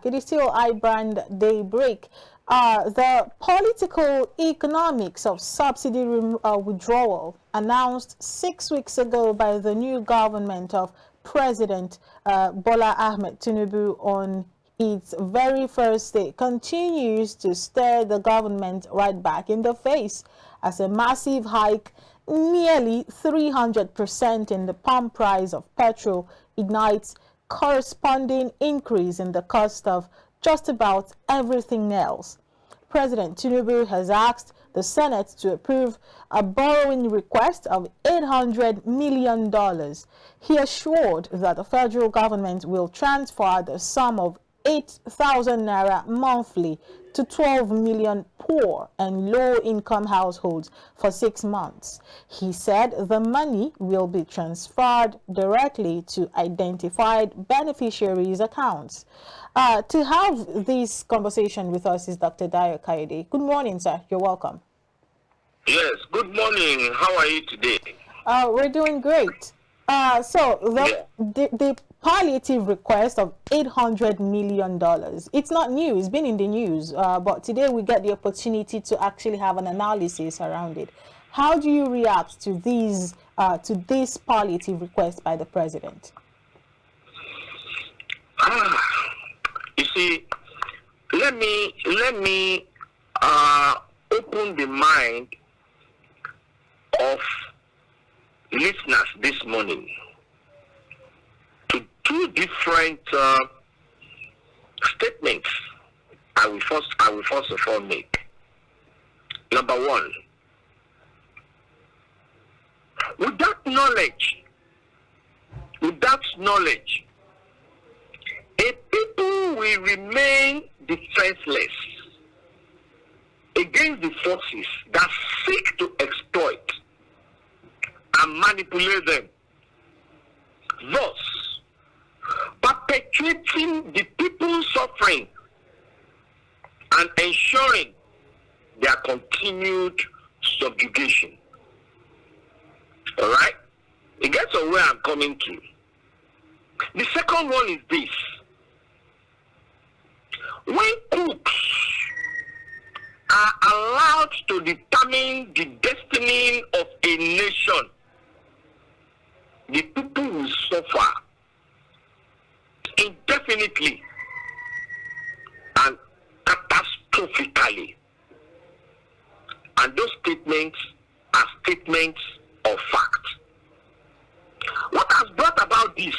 It is still iBrand Daybreak. The political economics of subsidy withdrawal announced 6 weeks ago by the new government of President Bola Tinubu on its very first day continues to stare the government right back in the face as a massive hike, nearly 300% in the pump price of petrol, ignites corresponding increase in the cost of just about everything else. President Tinubu has asked the Senate to approve a borrowing request of $800 million. He assured that the federal government will transfer the sum of 8,000 naira monthly to 12 million poor and low-income households for 6 months. He said the money will be transferred directly to identified beneficiaries' accounts. To have this conversation with us is Dr. Dayo Kaide. Good morning, sir. You're welcome. Yes, good morning. How are you today? We're doing great. The palliative request of $800 million. It's not new. It's been in the news. But today we get the opportunity to actually have an analysis around it. How do you react to this palliative request by the president? You see, let me open the mind of listeners this morning to two different statements I will first of all make. Number one, without knowledge, a people will remain defenseless against the forces that seek to exploit and manipulate them, thus perpetuating the people's suffering and ensuring their continued subjugation. All right? It gets to where I'm coming to. The second one is this. When cooks are allowed to determine the destiny of a nation, the people will suffer indefinitely and catastrophically. And those statements are statements of fact. What has brought about this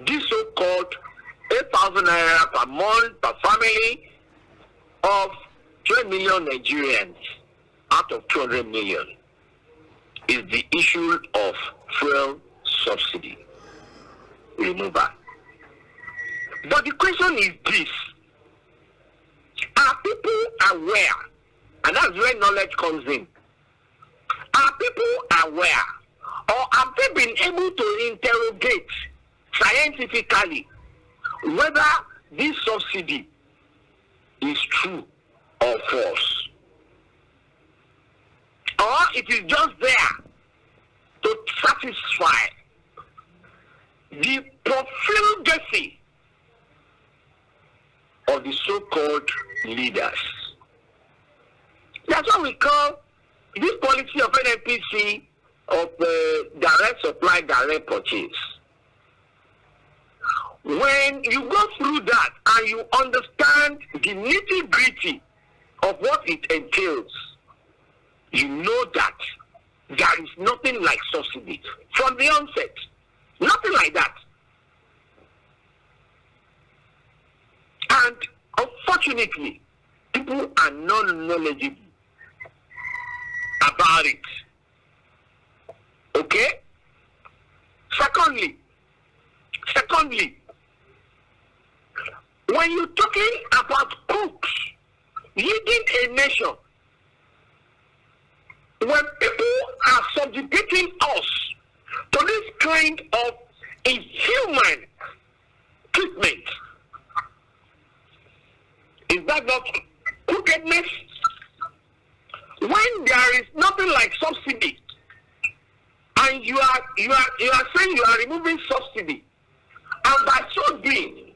so-called 8,000 naira per month per family of 12 million Nigerians out of 200 million is the issue of fuel subsidy removal. But the question is this: are people aware? And that's where knowledge comes in. Are people aware, or have they been able to interrogate scientifically whether this subsidy is true or false? Or it is just there to satisfy the profligacy of the so-called leaders? That's what we call this policy of NNPC of direct supply, direct purchase. When you go through that and you understand the nitty-gritty of what it entails, you know that there is nothing like subsidy from the onset. Nothing like that. And unfortunately, people are not knowledgeable about it. Okay? Secondly, when you're talking about cooks leading a nation, when people are subjugating us to this kind of inhuman treatment, is that not crookedness? When there is nothing like subsidy, and you are saying you are removing subsidy, and by so doing,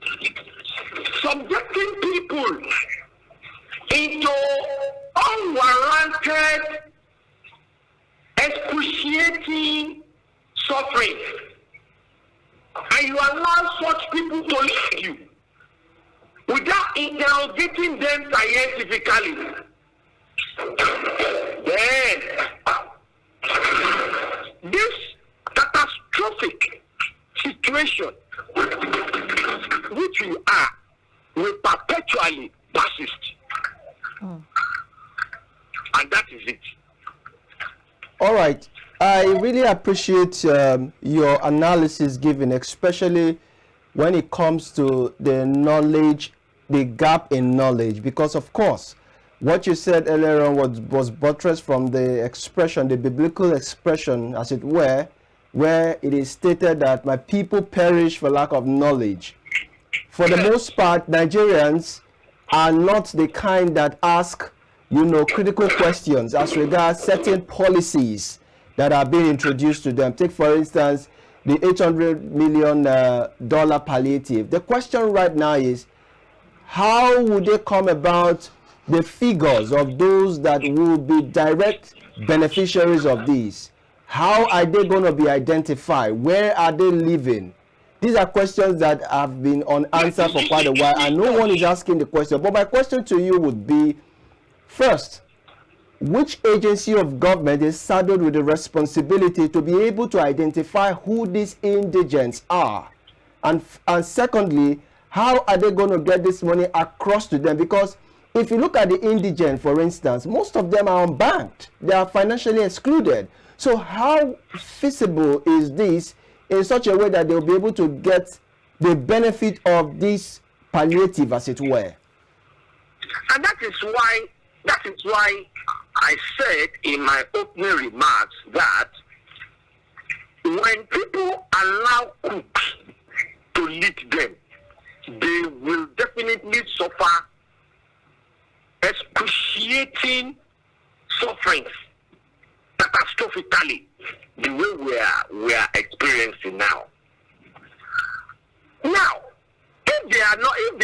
subjecting people into unwarranted, excruciating suffering. And you allow such people to lead you without interrogating them scientifically. Then, this catastrophic situation which we are will perpetually persist. And that is it. All right. I really appreciate your analysis given, especially when it comes to the knowledge, the gap in knowledge, because of course, what you said earlier on was buttressed from the expression, the biblical expression, as it were, where it is stated that my people perish for lack of knowledge. For the most part, Nigerians are not the kind that ask, critical questions as regards certain policies that are being introduced to them. Take, for instance, the $800 million palliative. The question right now is, how would they come about the figures of those that will be direct beneficiaries of these? How are they going to be identified? Where are they living? These are questions that have been unanswered for quite a while, and no one is asking the question. But my question to you would be, first, which agency of government is saddled with the responsibility to be able to identify who these indigents are? And secondly, how are they going to get this money across to them? Because if you look at the indigent, for instance, most of them are unbanked. They are financially excluded. So how feasible is this in such a way that they'll be able to get the benefit of this palliative, as it were? And that is why I said in my opening remarks that when people allow cooks to lead them, they will definitely suffer excruciating sufferings catastrophically, the way we are experiencing now. Now, if they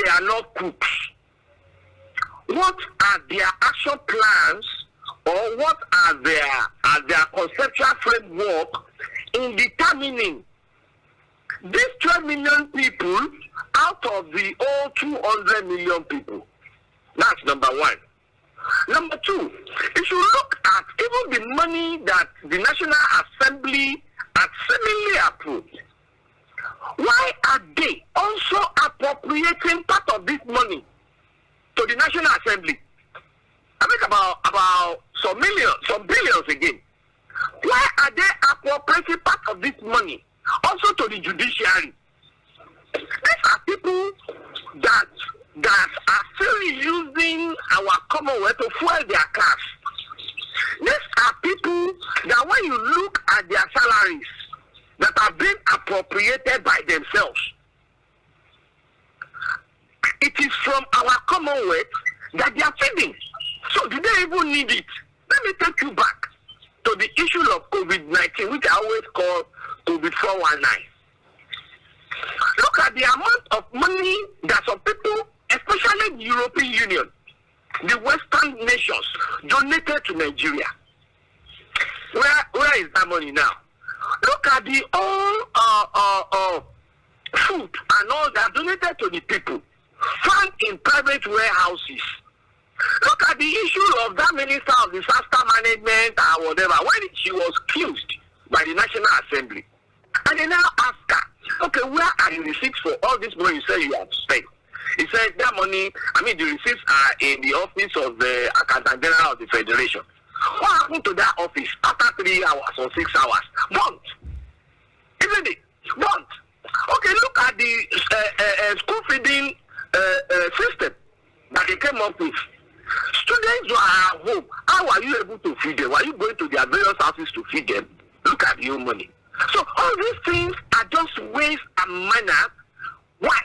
are not cooks, what are their action plans, or what are their conceptual framework in determining these 12 million people out of the all 200 million people? That's number one. Number two, if you look at even the money that the National Assembly has seemingly approved, why are they also appropriating part of this money to the National Assembly? I think about some billions again. Why are they appropriating part of this money also to the judiciary? These are people that are still using our commonwealth to fuel their cars. These are people that when you look at their salaries that are being appropriated by themselves, it is from our commonwealth that they are feeding. So do they even need it? Let me take you back to the issue of COVID-19, which I always call COVID-419. Look at the amount of money that some people, especially the European Union, the Western nations, donated to Nigeria. Where is that money now? Look at the all food and all that donated to the people, found in private warehouses. Look at the issue of that minister of disaster management or whatever, when she was accused by the National Assembly. And they now ask her, okay, where are the receipts for all this money you say you have spent? He said that money, the receipts are in the office of the Accountant General of the Federation. What happened to that office after 3 hours or 6 hours? Burnt. Isn't it? Burnt. Okay, look at the school feeding system that they came up with. Students who are at home, how are you able to feed them? Are you going to their various houses to feed them? Look at your money. So all these things are just ways and manner. Why?